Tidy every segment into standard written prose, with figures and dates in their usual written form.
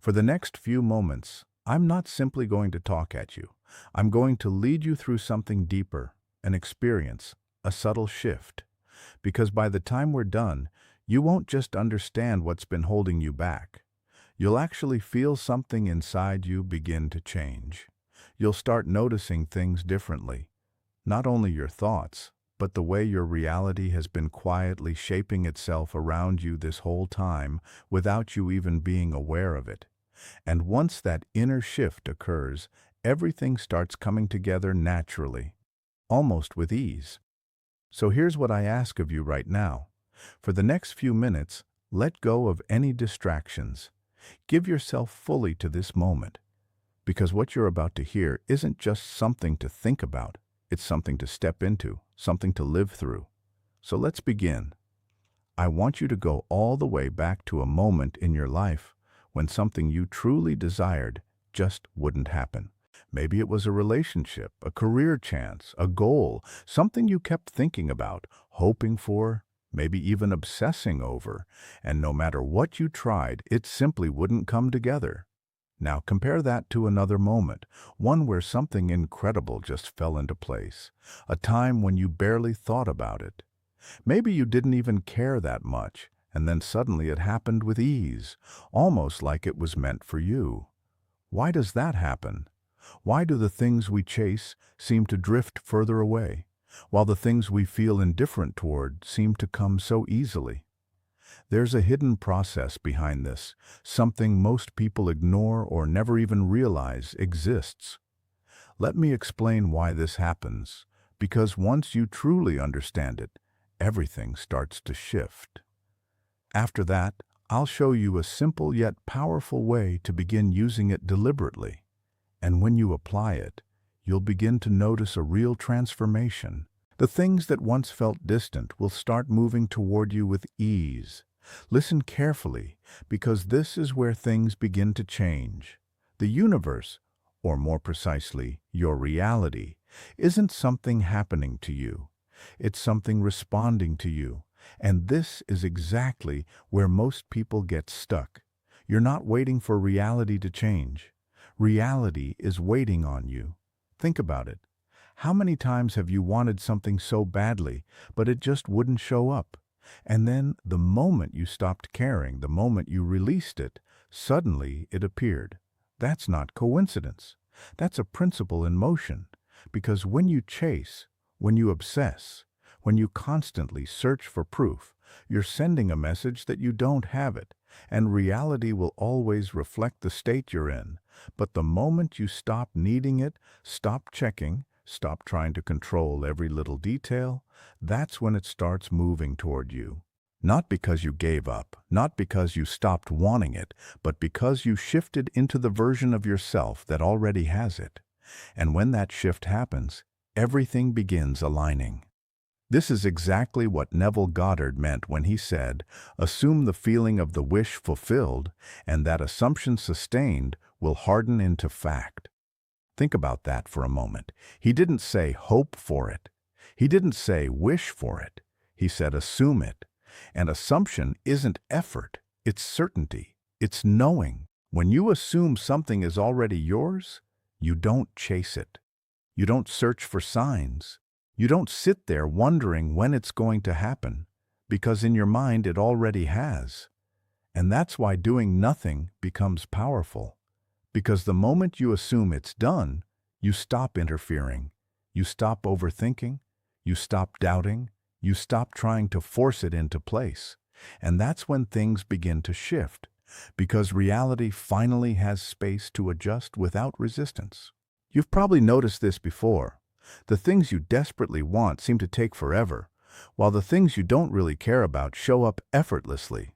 For the next few moments, I'm not simply going to talk at you. I'm going to lead you through something deeper, an experience, a subtle shift. Because by the time we're done, you won't just understand what's been holding you back. You'll actually feel something inside you begin to change. You'll start noticing things differently. Not only your thoughts, but the way your reality has been quietly shaping itself around you this whole time without you even being aware of it. And once that inner shift occurs, everything starts coming together naturally, almost with ease. So here's what I ask of you right now. For the next few minutes, let go of any distractions. Give yourself fully to this moment, because what you're about to hear isn't just something to think about, it's something to step into, something to live through. So let's begin. I want you to go all the way back to a moment in your life when something you truly desired just wouldn't happen. Maybe it was a relationship, a career chance, a goal, something you kept thinking about, hoping for, maybe even obsessing over, and no matter what you tried, it simply wouldn't come together. Now compare that to another moment, one where something incredible just fell into place, a time when you barely thought about it. Maybe you didn't even care that much, and then suddenly it happened with ease, almost like it was meant for you. Why does that happen? Why do the things we chase seem to drift further away, while the things we feel indifferent toward seem to come so easily? There's a hidden process behind this, something most people ignore or never even realize exists. Let me explain why this happens, because once you truly understand it, everything starts to shift. After that, I'll show you a simple yet powerful way to begin using it deliberately. And when you apply it, you'll begin to notice a real transformation. The things that once felt distant will start moving toward you with ease. Listen carefully, because this is where things begin to change. The universe, or more precisely, your reality, isn't something happening to you. It's something responding to you. And this is exactly where most people get stuck. You're not waiting for reality to change. Reality is waiting on you. Think about it. How many times have you wanted something so badly, but it just wouldn't show up? And then, the moment you stopped caring, the moment you released it, suddenly it appeared. That's not coincidence. That's a principle in motion. Because when you chase, when you obsess, when you constantly search for proof, you're sending a message that you don't have it, and reality will always reflect the state you're in. But the moment you stop needing it, stop checking, stop trying to control every little detail, that's when it starts moving toward you. Not because you gave up, not because you stopped wanting it, but because you shifted into the version of yourself that already has it. And when that shift happens, everything begins aligning. This is exactly what Neville Goddard meant when he said, "Assume the feeling of the wish fulfilled, and that assumption sustained will harden into fact." Think about that for a moment. He didn't say hope for it. He didn't say wish for it. He said assume it. And assumption isn't effort, it's certainty, it's knowing. When you assume something is already yours, you don't chase it. You don't search for signs. You don't sit there wondering when it's going to happen, because in your mind it already has. And that's why doing nothing becomes powerful. Because the moment you assume it's done, you stop interfering, you stop overthinking, you stop doubting, you stop trying to force it into place. And that's when things begin to shift, because reality finally has space to adjust without resistance. You've probably noticed this before. The things you desperately want seem to take forever, while the things you don't really care about show up effortlessly.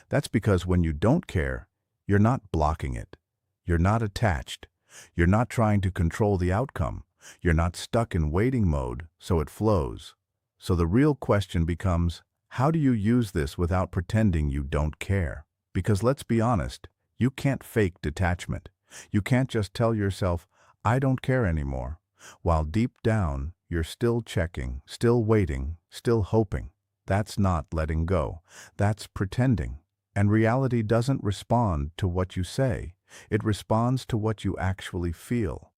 That's because when you don't care, you're not blocking it. You're not attached. You're not trying to control the outcome. You're not stuck in waiting mode, so it flows. So the real question becomes, how do you use this without pretending you don't care? Because let's be honest, you can't fake detachment. You can't just tell yourself, I don't care anymore, while deep down, you're still checking, still waiting, still hoping. That's not letting go. That's pretending. And reality doesn't respond to what you say. It responds to what you actually feel.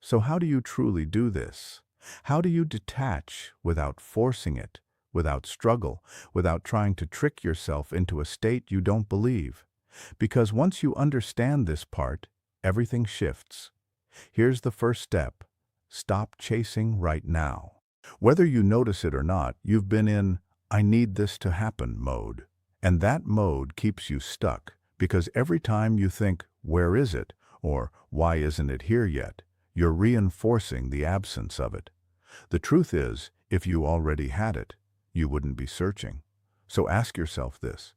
So how do you truly do this? How do you detach without forcing it, without struggle, without trying to trick yourself into a state you don't believe? Because once you understand this part, everything shifts. Here's the first step. Stop chasing right now. Whether you notice it or not, you've been in "I need this to happen" mode. And that mode keeps you stuck, because every time you think, "Where is it?" or "Why isn't it here yet?" you're reinforcing the absence of it. The truth is, if you already had it, you wouldn't be searching. So ask yourself this.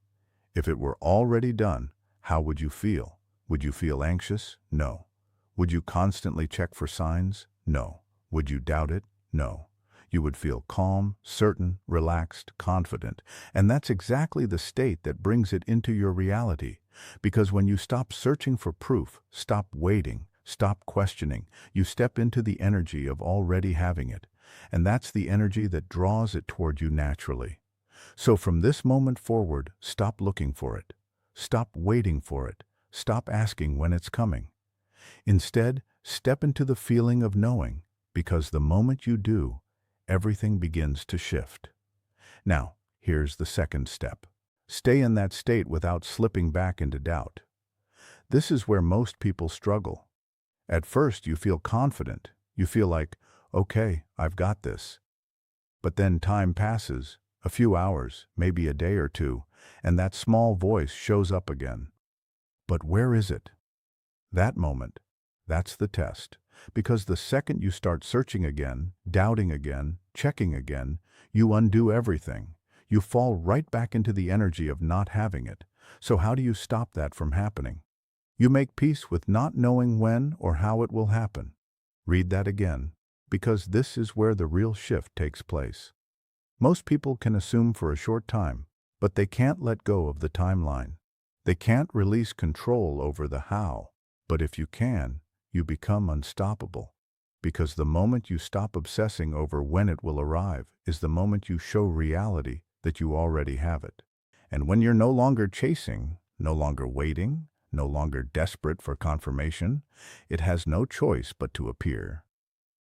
If it were already done, how would you feel? Would you feel anxious? No. Would you constantly check for signs? No. Would you doubt it? No. You would feel calm, certain, relaxed, confident. And that's exactly the state that brings it into your reality. Because when you stop searching for proof, stop waiting, stop questioning, you step into the energy of already having it. And that's the energy that draws it toward you naturally. So from this moment forward, stop looking for it. Stop waiting for it. Stop asking when it's coming. Instead, step into the feeling of knowing, because the moment you do, everything begins to shift. Now, here's the second step. Stay in that state without slipping back into doubt. This is where most people struggle. At first, you feel confident. You feel like, "Okay, I've got this." But then time passes, a few hours, maybe a day or two, and that small voice shows up again. But where is it? That moment, that's the test. Because the second you start searching again, doubting again, checking again, you undo everything. You fall right back into the energy of not having it. So how do you stop that from happening? You make peace with not knowing when or how it will happen. Read that again, because this is where the real shift takes place. Most people can assume for a short time, but they can't let go of the timeline. They can't release control over the how. But if you can, you become unstoppable. Because the moment you stop obsessing over when it will arrive is the moment you show reality that you already have it. And when you're no longer chasing, no longer waiting, no longer desperate for confirmation, it has no choice but to appear.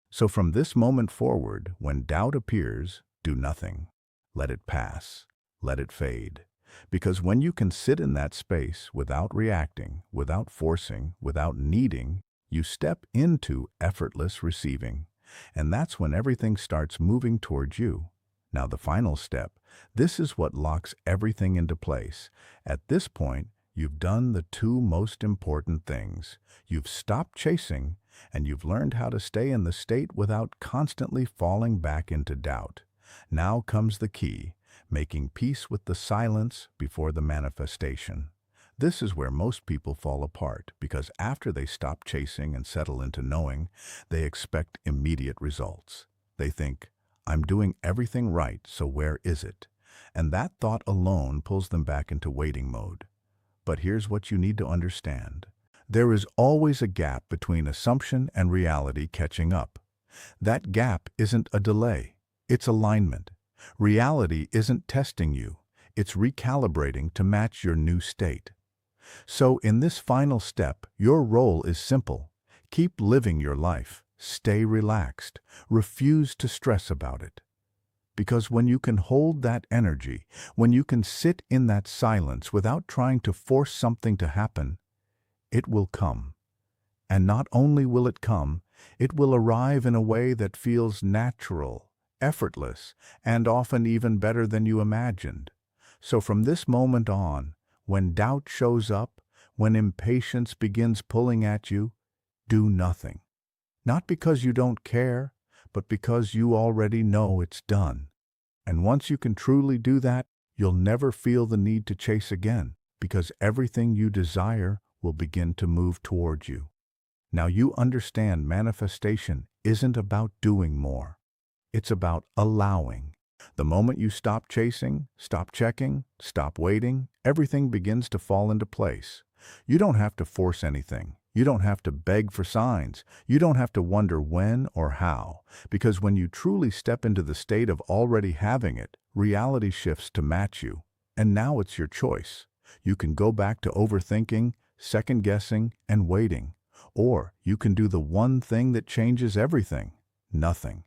So from this moment forward, when doubt appears, do nothing. Let it pass. Let it fade. Because when you can sit in that space without reacting, without forcing, without needing, you step into effortless receiving. And that's when everything starts moving towards you. Now the final step, this is what locks everything into place. At this point, you've done the two most important things. You've stopped chasing, and you've learned how to stay in the state without constantly falling back into doubt. Now comes the key, making peace with the silence before the manifestation. This is where most people fall apart, because after they stop chasing and settle into knowing, they expect immediate results. They think, "I'm doing everything right, so where is it?" And that thought alone pulls them back into waiting mode. But here's what you need to understand. There is always a gap between assumption and reality catching up. That gap isn't a delay, it's alignment. Reality isn't testing you, it's recalibrating to match your new state. So in this final step, your role is simple. Keep living your life. Stay relaxed. Refuse to stress about it. Because when you can hold that energy, when you can sit in that silence without trying to force something to happen, it will come. And not only will it come, it will arrive in a way that feels natural, effortless, and often even better than you imagined. So from this moment on, when doubt shows up, when impatience begins pulling at you, do nothing. Not because you don't care, but because you already know it's done. And once you can truly do that, you'll never feel the need to chase again, because everything you desire will begin to move towards you. Now you understand manifestation isn't about doing more. It's about allowing. The moment you stop chasing, stop checking, stop waiting, everything begins to fall into place. You don't have to force anything. You don't have to beg for signs. You don't have to wonder when or how. Because when you truly step into the state of already having it, reality shifts to match you. And now it's your choice. You can go back to overthinking, second-guessing, and waiting. Or you can do the one thing that changes everything: nothing.